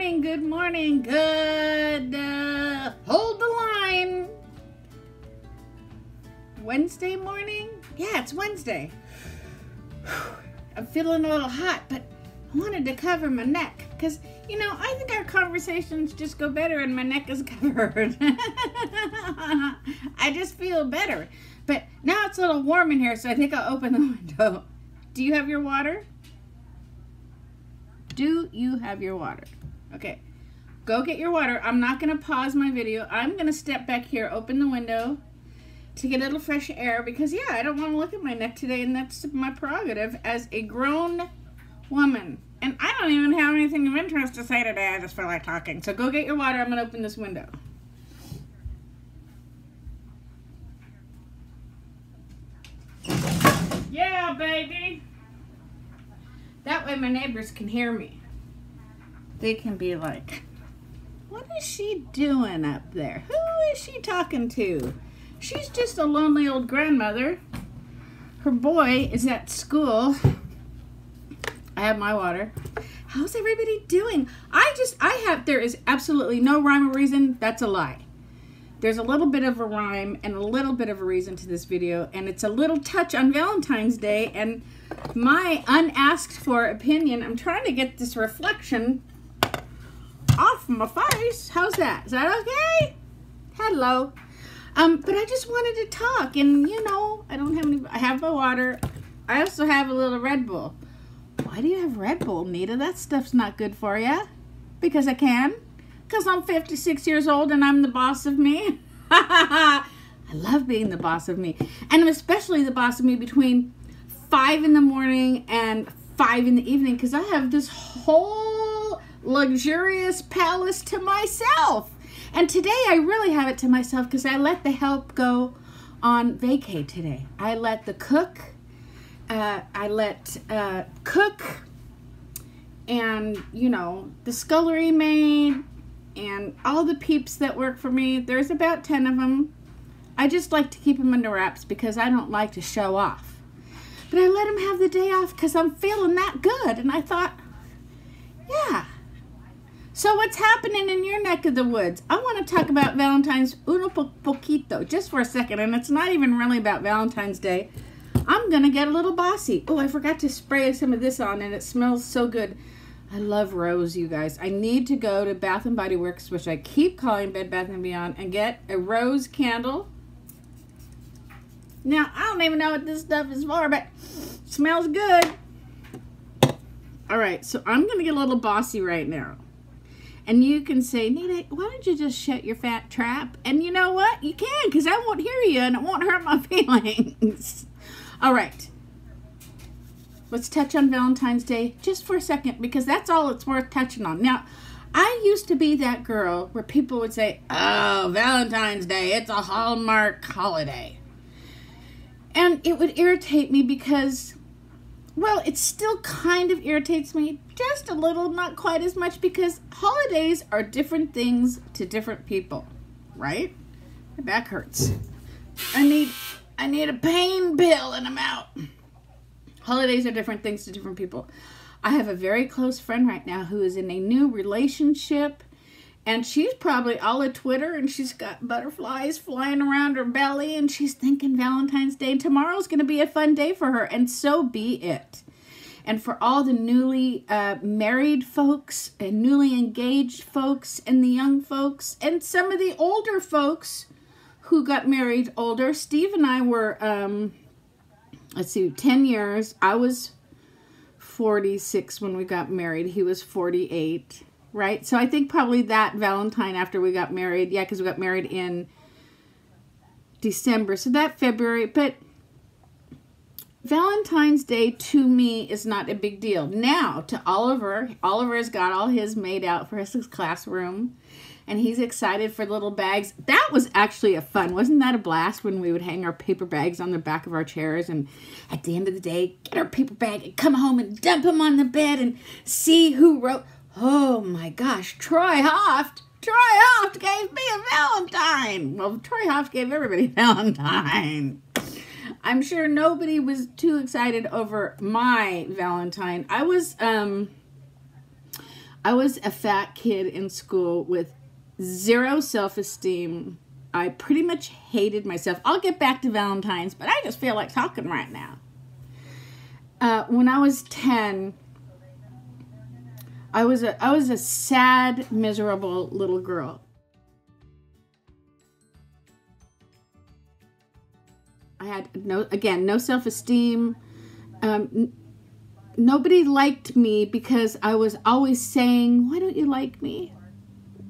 morning, good morning, good, hold the line. Wednesday morning? Yeah, it's Wednesday. I'm feeling a little hot, but I wanted to cover my neck because, you know, I think our conversations just go better and my neck is covered. I just feel better. But now it's a little warm in here, so I think I'll open the window. Do you have your water? Do you have your water? Okay, go get your water. I'm not going to pause my video. I'm going to step back here, open the window to get a little fresh air because, yeah, I don't want to look at my neck today, and that's my prerogative as a grown woman. And I don't even have anything of interest to say today. I just feel like talking. So go get your water. I'm going to open this window. Yeah, baby. That way my neighbors can hear me. They can be like, what is she doing up there? Who is she talking to? She's just a lonely old grandmother. Her boy is at school. I have my water. How's everybody doing? There is absolutely no rhyme or reason. That's a lie. There's a little bit of a rhyme and a little bit of a reason to this video, and it's a little touch on Valentine's Day and my unasked for opinion. I'm trying to get this reflection off my face. How's that? Is that okay? Hello. But I just wanted to talk, and you know, I have my water. I also have a little Red Bull. Why do you have Red Bull, Nita? That stuff's not good for you. Because I can. Because I'm 56 years old and I'm the boss of me. I love being the boss of me. And I'm especially the boss of me between 5 in the morning and 5 in the evening because I have this whole luxurious palace to myself. And today I really have it to myself because I let the help go on vacay today. I let the cook, cook and, you know, the scullery maid, and all the peeps that work for me. There's about 10 of them. I just like to keep them under wraps because I don't like to show off. But I let them have the day off because I'm feeling that good. And I thought, yeah. So what's happening in your neck of the woods? I want to talk about Valentine's uno poquito, just for a second. And it's not even really about Valentine's Day. I'm going to get a little bossy. Oh, I forgot to spray some of this on and it smells so good. I love rose, you guys. I need to go to Bath & Body Works, which I keep calling Bed Bath & Beyond, and get a rose candle. Now, I don't even know what this stuff is for, but it smells good. All right, so I'm going to get a little bossy right now. And you can say, Nita, why don't you just shut your fat trap? And you know what? You can, because I won't hear you, and it won't hurt my feelings. All right. Let's touch on Valentine's Day just for a second because that's all it's worth touching on. Now, I used to be that girl where people would say, oh, Valentine's Day, it's a Hallmark holiday. And it would irritate me because, well, it still kind of irritates me just a little, not quite as much because holidays are different things to different people, right? My back hurts. I need a pain pill and I'm out. Holidays are different things to different people. I have a very close friend right now who is in a new relationship, and she's probably all of Twitter, and she's got butterflies flying around her belly, and she's thinking Valentine's Day. Tomorrow's going to be a fun day for her, and so be it. And for all the newly married folks and newly engaged folks and the young folks and some of the older folks who got married older, Steve and I were... let's see, 10 years. I was 46 when we got married. He was 48, right? So I think probably that Valentine after we got married. Yeah, because we got married in December. So that February. But Valentine's Day to me is not a big deal. Now to Oliver. Oliver has got all his made out for his classroom. And he's excited for the little bags. That was actually a fun. Wasn't that a blast when we would hang our paper bags on the back of our chairs and at the end of the day, get our paper bag and come home and dump them on the bed and see who wrote. Oh my gosh, Troy Hoft. Troy Hoft gave me a Valentine. Well, Troy Hoft gave everybody a Valentine. I'm sure nobody was too excited over my Valentine. I I was a fat kid in school with zero self-esteem. I pretty much hated myself. I'll get back to Valentine's, but I just feel like talking right now. When I was 10, I was a sad, miserable little girl. I had no self-esteem. Nobody liked me because I was always saying, "Why don't you like me?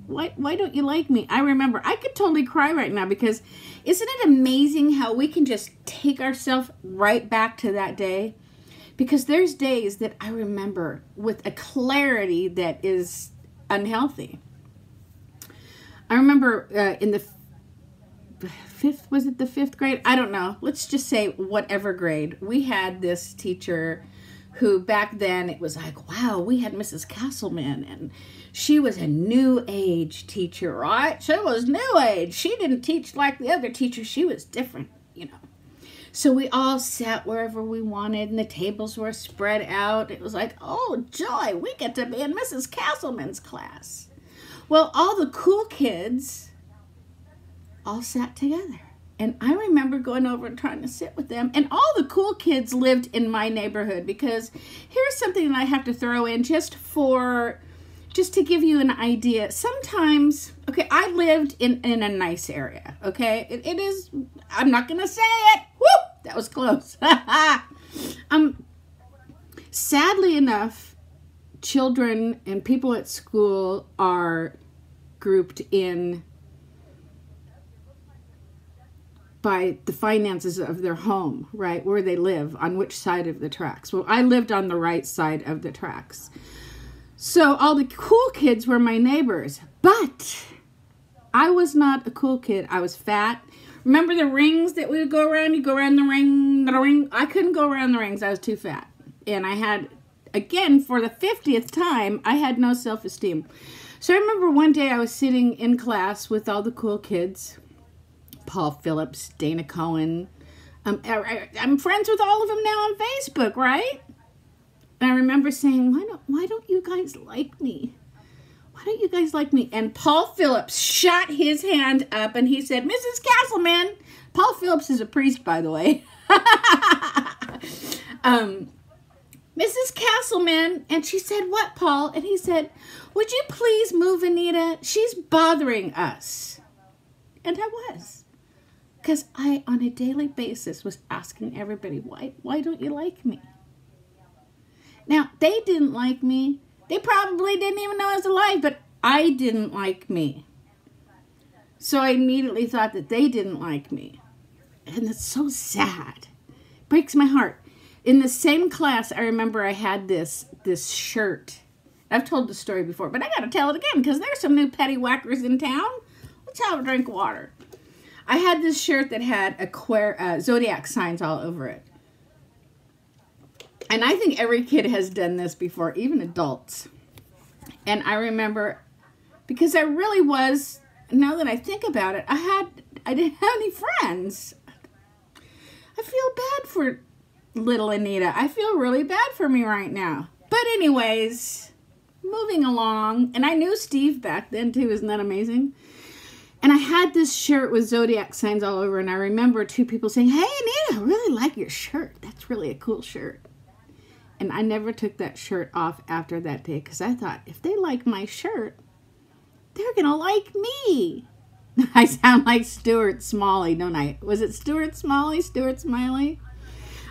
Why don't you like me?" I remember, I could totally cry right now because isn't it amazing how we can just take ourselves right back to that day? Because there's days that I remember with a clarity that is unhealthy. I remember in the fifth grade? I don't know. Let's just say whatever grade. We had this teacher who back then it was like, wow, we had Mrs. Castleman, and she was a new age teacher, right? She was new age. She didn't teach like the other teachers. She was different, you know. So we all sat wherever we wanted, and the tables were spread out. It was like, oh, joy, we get to be in Mrs. Castleman's class. Well, all the cool kids all sat together. And I remember going over and trying to sit with them. And all the cool kids lived in my neighborhood, because here's something that I have to throw in just to give you an idea. Sometimes, okay, I lived in a nice area, okay? It is, I'm not going to say it. Whoop, that was close. Sadly enough, children and people at school are grouped in by the finances of their home, right? Where they live, on which side of the tracks. Well, I lived on the right side of the tracks. So all the cool kids were my neighbors, but I was not a cool kid. I was fat. Remember the rings that we would go around? You go around the ring. I couldn't go around the rings. I was too fat. And I had, again, for the 50th time, I had no self-esteem. So I remember one day I was sitting in class with all the cool kids. Paul Phillips, Dana Cohen. I'm friends with all of them now on Facebook, right? And I remember saying, why don't you guys like me? Why don't you guys like me? And Paul Phillips shot his hand up and he said, Mrs. Castleman. Paul Phillips is a priest, by the way. Mrs. Castleman. And she said, what, Paul? And he said, would you please move Anita? She's bothering us. And I was. Because I, on a daily basis, was asking everybody, why don't you like me? Now, they didn't like me. They probably didn't even know I was alive, but I didn't like me. So I immediately thought that they didn't like me. And it's so sad. It breaks my heart. In the same class, I remember I had this shirt. I've told the story before, but I got to tell it again because there's some new Paddiwackwiths in town. Let's have a drink of water. I had this shirt that had zodiac signs all over it. And I think every kid has done this before, even adults. And I remember, because I really was, now that I think about it, I didn't have any friends. I feel bad for little Anita. I feel really bad for me right now. But anyways, moving along. And I knew Steve back then too. Isn't that amazing? And I had this shirt with zodiac signs all over. And I remember two people saying, hey, Anita, I really like your shirt. That's really a cool shirt. And I never took that shirt off after that day because I thought, if they like my shirt, they're going to like me. I sound like Stuart Smalley, don't I? Was it Stuart Smalley? Stuart Smiley?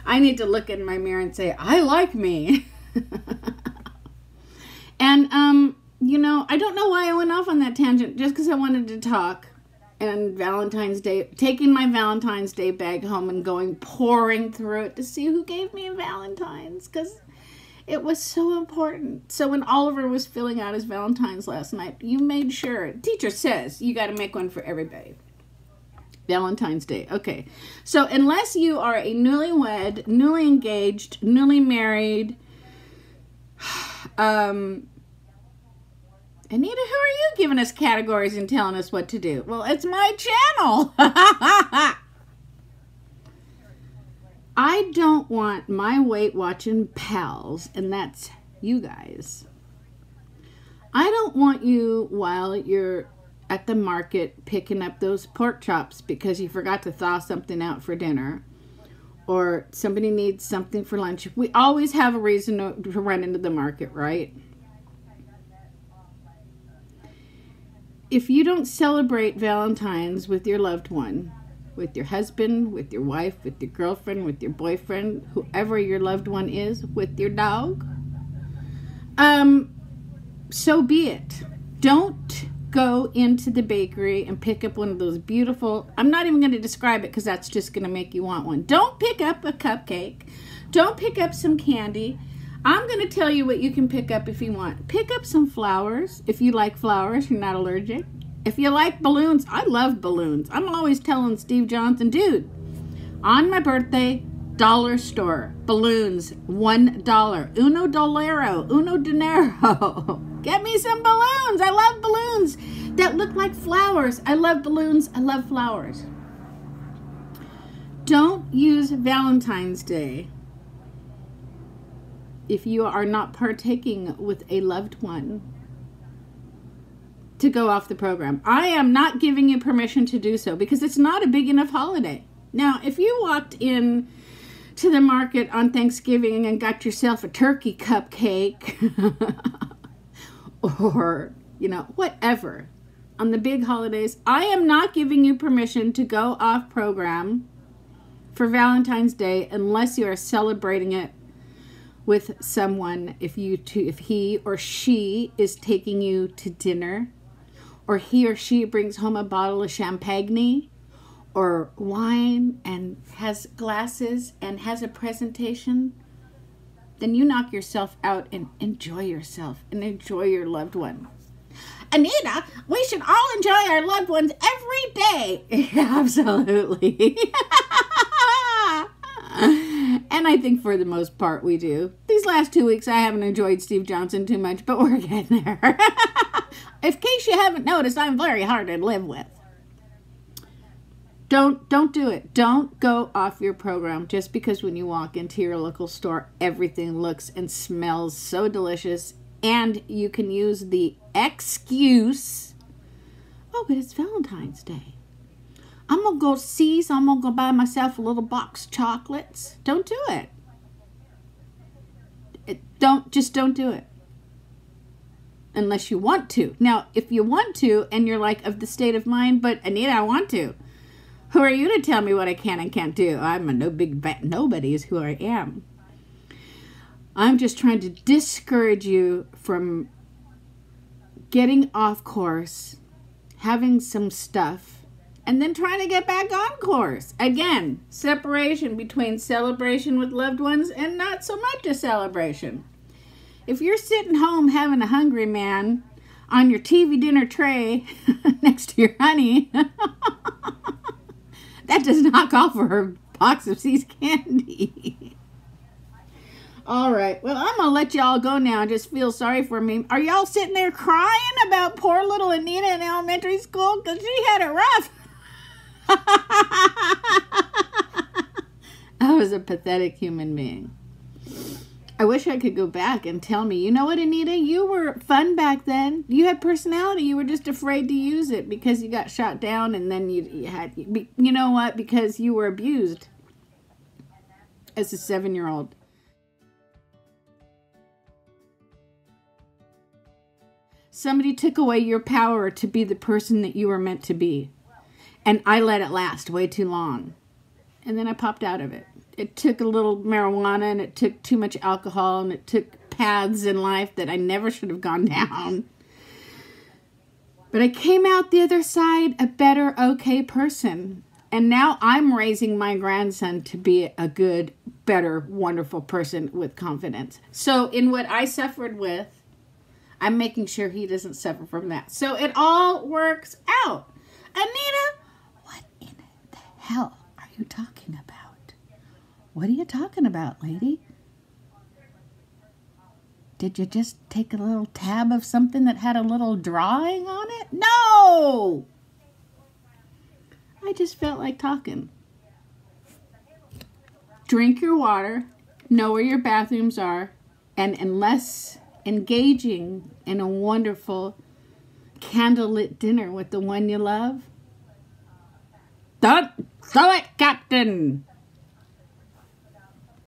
I need to look in my mirror and say, I like me. And, you know, I don't know why I went off on that tangent, just because I wanted to talk. And Valentine's Day, taking my Valentine's Day bag home and pouring through it to see who gave me a Valentine's, because it was so important. So when Oliver was filling out his Valentine's last night, you made sure, teacher says, you got to make one for everybody. Valentine's Day. Okay. So unless you are a newlywed, newly engaged, newly married, Anita, who are you giving us categories and telling us what to do? Well, it's my channel. I don't want my Weight Watching pals, and that's you guys, I don't want you, while you're at the market picking up those pork chops because you forgot to thaw something out for dinner, or somebody needs something for lunch. We always have a reason to run into the market, right? If you don't celebrate Valentine's with your loved one, with your husband, with your wife, with your girlfriend, with your boyfriend, whoever your loved one is, with your dog, so be it. Don't go into the bakery and pick up one of those beautiful, I'm not even going to describe it because that's just going to make you want one. Don't pick up a cupcake. Don't pick up some candy. I'm going to tell you what you can pick up if you want. Pick up some flowers if you like flowers, you're not allergic. If you like balloons, I love balloons. I'm always telling Steve Johnson, dude, on my birthday, dollar store, balloons, $1. Uno dollaro, uno dinero. Get me some balloons. I love balloons that look like flowers. I love balloons. I love flowers. Don't use Valentine's Day if you are not partaking with a loved one to go off the program. I am not giving you permission to do so because it's not a big enough holiday. Now, if you walked in to the market on Thanksgiving and got yourself a turkey cupcake or, whatever, on the big holidays, I am not giving you permission to go off program for Valentine's Day unless you are celebrating it with someone. If he or she is taking you to dinner, or he or she brings home a bottle of champagne or wine and has glasses and has a presentation, then you knock yourself out and enjoy yourself and enjoy your loved one. Anita, we should all enjoy our loved ones every day. Absolutely. And I think for the most part we do. These last 2 weeks I haven't enjoyed Steve Johnson too much, but we're getting there. In case you haven't noticed, I'm very hard to live with. Don't do it. Don't go off your program just because when you walk into your local store, everything looks and smells so delicious, and you can use the excuse, oh, but it's Valentine's Day. I'm going to go to C's. I'm going to go buy myself a little box of chocolates. Don't do it. Just don't do it. Unless you want to. Now, if you want to and you're like of the state of mind, but Anita, I want to. Who are you to tell me what I can and can't do? I'm a no big bat nobody is who I am. I'm just trying to discourage you from getting off course, having some stuff, and then trying to get back on course. Again, separation between celebration with loved ones and not so much a celebration. If you're sitting home having a hungry man on your TV dinner tray next to your honey, that does not call for a box of See's candy. All right. Well, I'm going to let y'all go now and just feel sorry for me. Are y'all sitting there crying about poor little Anita in elementary school? Because she had it rough. I was a pathetic human being. I wish I could go back and tell me, you know what, Anita, you were fun back then. You had personality. You were just afraid to use it because you got shot down, and then you had, you know what, because you were abused as a 7-year-old. Somebody took away your power to be the person that you were meant to be. And I let it last way too long. And then I popped out of it. It took a little marijuana, and it took too much alcohol, and it took paths in life that I never should have gone down. But I came out the other side a better, okay person. And now I'm raising my grandson to be a good, better, wonderful person with confidence. So in what I suffered with, I'm making sure he doesn't suffer from that. So it all works out. Anita, what in the hell are you talking about? What are you talking about, lady? Did you just take a little tab of something that had a little drawing on it? No! I just felt like talking. Drink your water, know where your bathrooms are, and unless engaging in a wonderful candlelit dinner with the one you love? Don't do it, Captain!